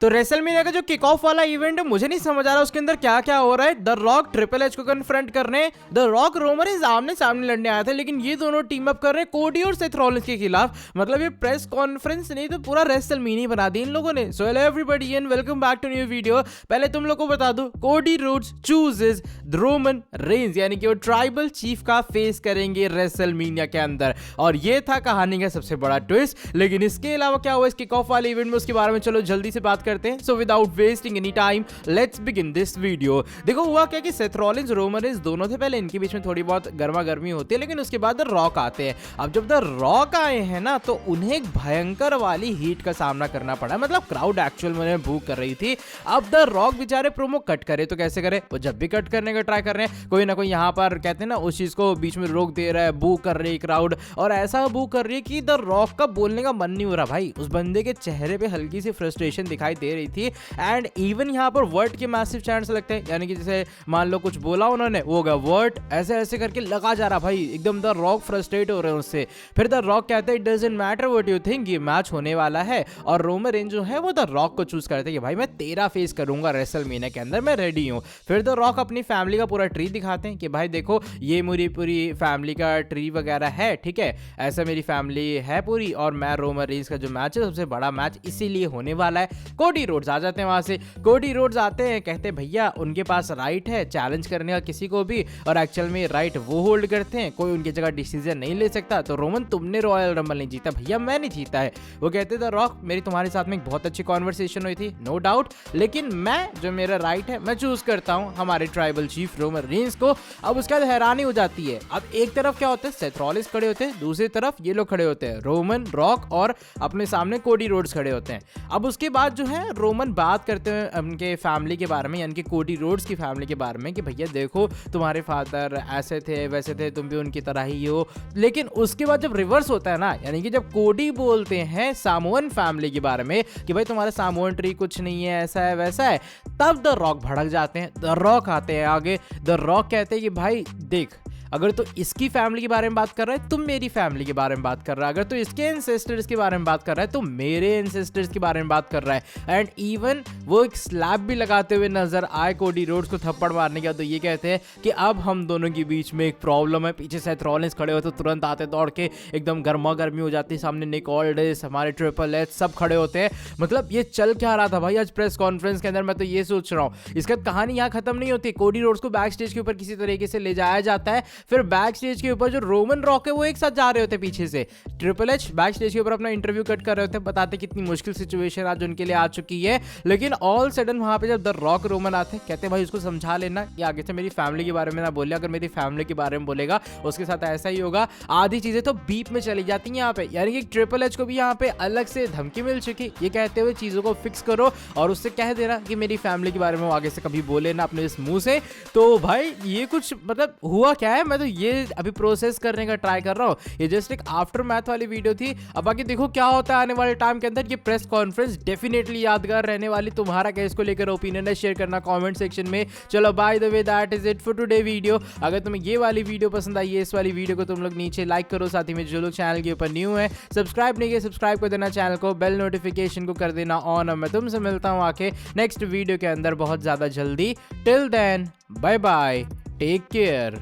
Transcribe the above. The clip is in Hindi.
तो रेसलमेनिया का जो किक ऑफ वाला इवेंट है, मुझे नहीं समझ आ रहा उसके अंदर क्या क्या हो रहा है। द रॉक ट्रिपल एच को कन्फ्रंट करने, द रॉक रोमन रेंज आमने सामने लड़ने आए थे, लेकिन ये दोनों टीम अप कर रहे हैं कोडी और सेथ रॉलिंस के खिलाफ। मतलब ये प्रेस कॉन्फ्रेंस नहीं तो पूरा रेसलमेनिया बना दी इन लोगों ने। So hello everybody and welcome back to new video. पहले तुम लोग को बता दूं, Cody Rhodes chooses the Roman Reigns, यानी कि वो ट्राइबल चीफ का फेस करेंगे रेसलमेनिया के अंदर। और ये था कहानी का सबसे बड़ा ट्विस्ट। लेकिन इसके अलावा क्या हुआ इस किक ऑफ वाले इवेंट में, उसके बारे में चलो जल्दी से बात करते हैं। So without wasting any time let's begin this video. देखो हुआ क्या कि सेथ रॉलिंस रोमन रेंज दोनों थे, पहले इनके बीच में थोड़ी बहुत गर्मा गर्मी होती है, लेकिन उसके बाद द रॉक आते हैं। अब जब द रॉक आए हैं ना, तो उन्हें एक भयंकर वाली हीट का सामना करना पड़ा। मतलब क्राउड एक्चुअल में बूक कर रही थी। अब द रॉक बेचारे प्रोमो कट करे तो कैसे करे, वो जब भी कट करने का ट्राई कर रहे हैं, कोई ना कोई यहाँ पर कहते हैं ना उस चीज को बीच में रोक दे रहा है, बूक कर रही है क्राउड, और ऐसा बूक कर रही है कि द रॉक का बोलने का मन नहीं हो रहा। भाई उस बंदे के चेहरे पे हल्की सी फ्रस्ट्रेशन दिखाई दे रही थी। एंड इवन यहाँ पर वर्ड के मैसिव चैंट्स लगते हैं, यानी कि जैसे मान लो कुछ बोला उन्होंने, वो होगा वर्ड ऐसे ऐसे करके लगा जा रहा। भाई एकदम द रॉक फ्रस्ट्रेट हो रहे हैं उससे। फिर द रॉक कहते हैं it doesn't matter what you think, ये मैच होने वाला है। और रोमन रेंज जो है वो द रॉक को चूज करते हैं कि भाई मैं तेरा फेस करूंगा रेसलमेनिया के अंदर, मैं रेडी हूँ। फिर द रॉक अपनी फैमिली का पूरा ट्री दिखाते हैं कि भाई देखो ये मेरी पूरी फैमिली का ट्री वगैरह है, ठीक है, ऐसा मेरी फैमिली है पूरी, और मैं रोमन रेंज का जो मैच है सबसे बड़ा मैच इसीलिए होने वाला है। कोडी रोड्स आ जाते हैं वहां से। कोडी रोड्स आते हैं, कहते हैं भैया उनके पास राइट है चैलेंज करने का किसी को भी, और एक्चुअल में राइट वो होल्ड करते हैं, कोई उनकी जगह डिसीजन नहीं ले सकता। तो रोमन तुमने रॉयल रंबल नहीं जीता भैया, मैं नहीं जीता है। वो कहते थे रॉक मेरी तुम्हारे साथ में एक बहुत अच्छी कॉन्वर्सेशन हुई थी, नो डाउट, लेकिन मैं जो मेरा राइट है मैं चूज करता हूं हमारे ट्राइबल चीफ रोमन रेंज को। अब उसके बाद हैरानी हो जाती है। अब एक तरफ क्या होता है, सेथ रॉलिंस खड़े होते हैं, दूसरी तरफ ये लोग खड़े होते हैं, रोमन, रॉक और अपने सामने कोडी रोड्स खड़े होते हैं। अब उसके बाद जो है रोमन बात करते हैं उनके फैमिली के बारे में, यानी कि कोडी रोड्स की फैमिली के बारे में, कि भैया देखो तुम्हारे फादर ऐसे थे वैसे थे, तुम भी उनकी तरह ही हो। लेकिन उसके बाद जब रिवर्स होता है ना, यानी कि जब कोडी बोलते हैं सामोअन फैमिली के बारे में कि भाई तुम्हारा सामोअन ट्री कुछ नहीं है, ऐसा है वैसा है, तब द रॉक भड़क जाते हैं। द रॉक आते हैं आगे। द रॉक कहते हैं कि भाई देख, अगर तो इसकी फैमिली के बारे में बात कर रहा है, तुम मेरी फैमिली के बारे में बात कर रहा है, अगर तो इसके एंसेस्टर्स के बारे में बात कर रहा है, तो मेरे एंसेस्टर्स के बारे में बात कर रहा है। एंड इवन वो एक स्लैप भी लगाते हुए नजर आए कोडी रोड्स को थप्पड़ मारने के बाद, तो ये कहते हैं कि अब हम दोनों के बीच में एक प्रॉब्लम है। पीछे सेथ रॉलिंस खड़े होते, तुरंत आते दौड़ के, एकदम गर्मा गर्मी हो जाती है। सामने निक ऑल्डिस, हमारे ट्रिपल एच सब खड़े होते हैं। मतलब ये चल क्या रहा था भाई आज प्रेस कॉन्फ्रेंस के अंदर, मैं तो ये सोच रहा हूँ। इसका कहानी यहाँ खत्म नहीं होती। कोडी रोड्स को बैक स्टेज के ऊपर किसी तरीके से ले जाया जाता है। फिर बैक स्टेज के ऊपर जो रोमन रॉक है वो एक साथ जा रहे होते पीछे से। ट्रिपल एच बैक स्टेज के ऊपर अपना इंटरव्यू कट कर रहे होते, बताते कितनी मुश्किल सिचुएशन आज उनके लिए आ चुकी है। लेकिन ऑल सडन वहां पे जब द रॉक रोमन आते, कहते भाई उसको समझा लेना कि आगे से मेरी फैमिली के बारे में ना बोले, अगर मेरी फैमिली के बारे में बोलेगा उसके साथ ऐसा ही होगा। आधी चीजें तो बीप में चली जाती हैं यहाँ पे, यानी कि ट्रिपल एच को भी यहाँ पे अलग से धमकी मिल चुकी, ये कहते हुए चीजों को फिक्स करो और उससे कह देना कि मेरी फैमिली के बारे में वो आगे से कभी बोले ना अपने इस मुंह से। तो भाई ये कुछ मतलब हुआ क्या है, मैं तो ये अभी प्रोसेस करने का ट्राई कर रहा हूँ। ये जस्ट एक आफ्टर मैथ वाली वीडियो थी। अब बाकी देखो क्या होता है आने वाले टाइम के अंदर। ये प्रेस कॉन्फ्रेंस डेफिनेटली यादगार रहने वाली। तुम्हारा क्या इसको लेकर ओपिनियन है, शेयर करना कमेंट सेक्शन में। चलो by the way that is it for today video. अगर तुम्हें ये वाली वीडियो पसंद आई है, इस वाली वीडियो को तुम लोग नीचे लाइक करो। साथ ही में जो लोग चैनल के ऊपर न्यू है, सब्सक्राइब नहीं किया सब्सक्राइब कर देना चैनल को, बेल नोटिफिकेशन को कर देना ऑन। मैं तुमसे मिलता हूँ आके नेक्स्ट वीडियो के अंदर बहुत ज्यादा जल्दी। Till then bye bye, take care.